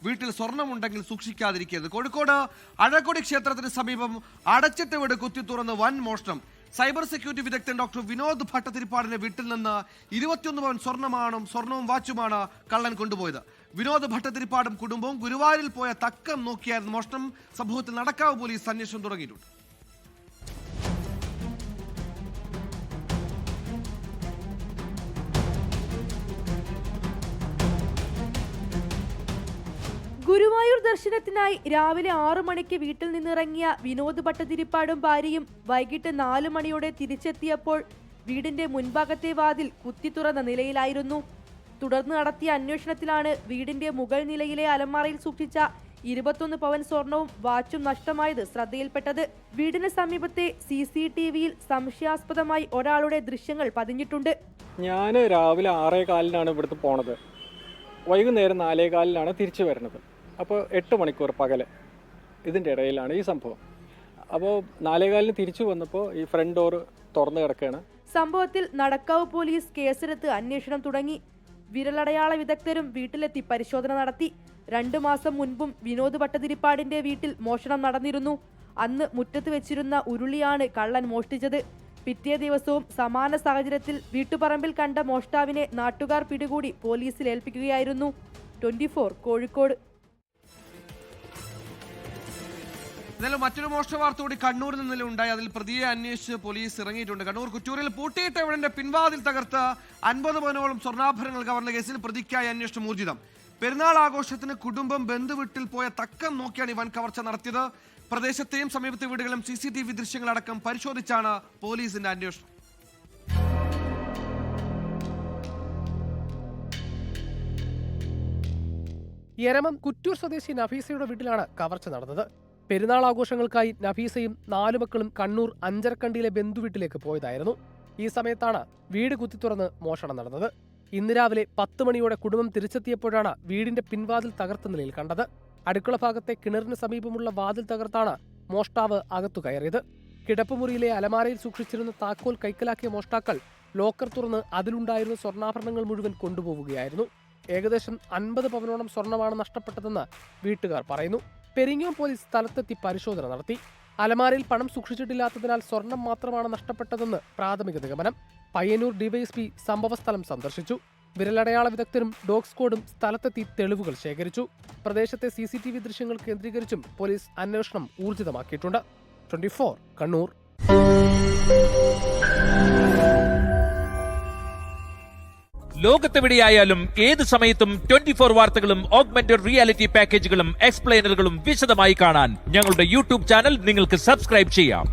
വീട്ടിൽ സ്വർണ്ണമുണ്ടെങ്കിൽ സൂക്ഷിക്കാതിരിക്കരുത്. കോഴിക്കോട് അഴകൊടി ക്ഷേത്രത്തിന് സമീപം അടച്ചിട്ട വീട് കുത്തി തുറന്ന് വൻ മോഷണം. സൈബർ സെക്യൂരിറ്റി വിദഗ്ധൻ ഡോക്ടർ വിനോദ് ഭട്ടതിരിപ്പാടിന്റെ വീട്ടിൽ നിന്ന് 21 പവൻ സ്വർണവും വാച്ചുമാണ് കള്ളൻ കൊണ്ടുപോയത്. വിനോദ് ഭട്ടതിരിപ്പാടും കുടുംബവും ഗുരുവായൂരിൽ പോയ തക്കം നോക്കിയായിരുന്നു മോഷണം. സംഭവത്തിൽ നടക്കാവ് പോലീസ് അന്വേഷണം തുടങ്ങിയിട്ടുണ്ട്. ഗുരുവായൂർ ദർശനത്തിനായി രാവിലെ 6 മണിക്ക് വീട്ടിൽ നിന്നിറങ്ങിയ വിനോദ് ഭട്ടതിരിപ്പാടും ഭാര്യയും വൈകിട്ട് 4 മണിയോടെ തിരിച്ചെത്തിയപ്പോൾ വീടിന്റെ മുൻഭാഗത്തെ വാതിൽ കുത്തി തുറന്ന നിലയിലായിരുന്നു. തുടർന്ന് നടത്തിയ അന്വേഷണത്തിലാണ് വീടിന്റെ മുകൾ നിലയിലെ അലമാറയിൽ സൂക്ഷിച്ച 21 പവൻ സ്വർണവും വാച്ചും നഷ്ടമായത് ശ്രദ്ധയിൽപ്പെട്ടത്. വീടിന് സമീപത്തെ CCTVയിൽ സംശയാസ്പദമായി ഒരാളുടെ ദൃശ്യങ്ങൾ പതിഞ്ഞിട്ടുണ്ട്. ഞാൻ രാവിലെ 6:15 ഇവിടുത്തെ പോണത്. വൈകുന്നേരം 4:15 തിരിച്ചു വരുന്നത്. അപ്പോൾ 8 മണിക്കൂർ പകല് ഇതിൻ്റെ ഇടയിലാണ് ഈ സംഭവം. അപ്പോൾ 4:15 തിരിച്ചു വന്നപ്പോൾ ഈ ഫ്രണ്ട് ഡോർ തുറന്നു കിടക്കുകയാണ്. സംഭവത്തിൽ നടക്കാവ് പോലീസ് കേസെടുത്ത് അന്വേഷണം തുടങ്ങി. വിരലടയാള വിദഗ്ധരും വീട്ടിലെത്തി പരിശോധന നടത്തി. 2 മാസം മുൻപും വിനോദ് ഭട്ടതിരിപ്പാടിന്റെ വീട്ടിൽ മോഷണം നടന്നിരുന്നു. അന്ന് മുറ്റത്ത് വെച്ചിരുന്ന ഉരുളിയാണ് കള്ളൻ മോഷ്ടിച്ചത്. പിറ്റേ ദിവസവും സമാന സാഹചര്യത്തിൽ വീട്ടുപറമ്പിൽ കണ്ട മോഷ്ടാവിനെ നാട്ടുകാർ പിടികൂടി പോലീസിൽ ഏൽപ്പിക്കുകയായിരുന്നു. 24 കോഴിക്കോട്. എന്നാലും മറ്റൊരു മോഷണ വാർത്ത കൂടി കണ്ണൂരിൽ നിന്നും ഉണ്ടായി. അതിൽ പ്രതിയെ അന്വേഷിച്ച് പോലീസ് ഇറങ്ങിയിട്ടുണ്ട്. കണ്ണൂർ കുറ്റൂരിൽ പൂട്ടിയിട്ട വീടിന്റെ പിൻവാതിൽ തകർത്ത് 50 പവനോളം സ്വർണ്ണാഭരണങ്ങൾ കവർന്ന കേസിൽ പ്രതിക്കായി അന്വേഷണം ഊർജിതം. പെരുന്നാൾ ആഘോഷത്തിന് കുടുംബം ബന്ധുവീട്ടിൽ പോയ തക്കം നോക്കിയാണ് ഇവൻ കവർച്ച നടത്തിയത്. പ്രദേശത്തെയും സമീപത്തെ വീടുകളും CCTV ദൃശ്യങ്ങളടക്കം പരിശോധിച്ചാണ് പോലീസിന്റെ അന്വേഷണം. യരമം കുറ്റൂർ സ്വദേശി നഫീസയുടെ വീട്ടിലാണ് കവർച്ച നടന്നത്. പെരുന്നാൾ ആഘോഷങ്ങൾക്കായി നഫീസയും 4 മക്കളും കണ്ണൂർ അഞ്ചരക്കണ്ടിയിലെ ബന്ധുവീട്ടിലേക്ക് പോയതായിരുന്നു. ഈ സമയത്താണ് വീട് കുത്തിത്തുറന്ന് മോഷണം നടന്നത്. ഇന്ന് രാവിലെ 10 മണിയോടെ കുടുംബം തിരിച്ചെത്തിയപ്പോഴാണ് വീടിന്റെ പിൻവാതിൽ തകർത്ത നിലയിൽ കണ്ടത്. അടുക്കള ഭാഗത്തെ കിണറിന് സമീപമുള്ള വാതിൽ തകർത്താണ് മോഷ്ടാവ് അകത്തു കയറിയത്. കിടപ്പുമുറിയിലെ അലമാരയിൽ സൂക്ഷിച്ചിരുന്ന താക്കോൽ കൈക്കലാക്കിയ മോഷ്ടാക്കൾ ലോക്കർ തുറന്ന് അതിലുണ്ടായിരുന്ന സ്വർണ്ണാഭരണങ്ങൾ മുഴുവൻ കൊണ്ടുപോവുകയായിരുന്നു. ഏകദേശം 50 പവനോളം സ്വർണ്ണമാണ് നഷ്ടപ്പെട്ടതെന്ന് വീട്ടുകാർ പറയുന്നു. പെരിങ്ങോം പോലീസ് സ്ഥലത്തെത്തി പരിശോധന നടത്തി. അലമാരയിൽ പണം സൂക്ഷിച്ചിട്ടില്ലാത്തതിനാൽ സ്വർണം മാത്രമാണ് നഷ്ടപ്പെട്ടതെന്ന് പ്രാഥമിക നിഗമനം. പയ്യന്നൂർ ഡിവൈഎസ്പി സംഭവസ്ഥലം സന്ദർശിച്ചു. വിരലടയാള വിദഗ്ധരും ഡോഗ് സ്ക്വാഡും സ്ഥലത്തെത്തി തെളിവുകൾ ശേഖരിച്ചു. പ്രദേശത്തെ CCTV ദൃശ്യങ്ങൾ കേന്ദ്രീകരിച്ചും പോലീസ് അന്വേഷണം ഊർജിതമാക്കിയിട്ടുണ്ട്. 24 കണ്ണൂർ. ലോകത്തെവിടെയായാലും ഏത് സമയത്തും 24 വാർത്തകളും ഓഗ്മെന്റഡ് റിയാലിറ്റി പാക്കേജുകളും എക്സ്പ്ലെയിനറുകളും വിശദമായി കാണാൻ ഞങ്ങളുടെ YouTube ചാനൽ നിങ്ങൾക്ക് സബ്സ്ക്രൈബ് ചെയ്യാം.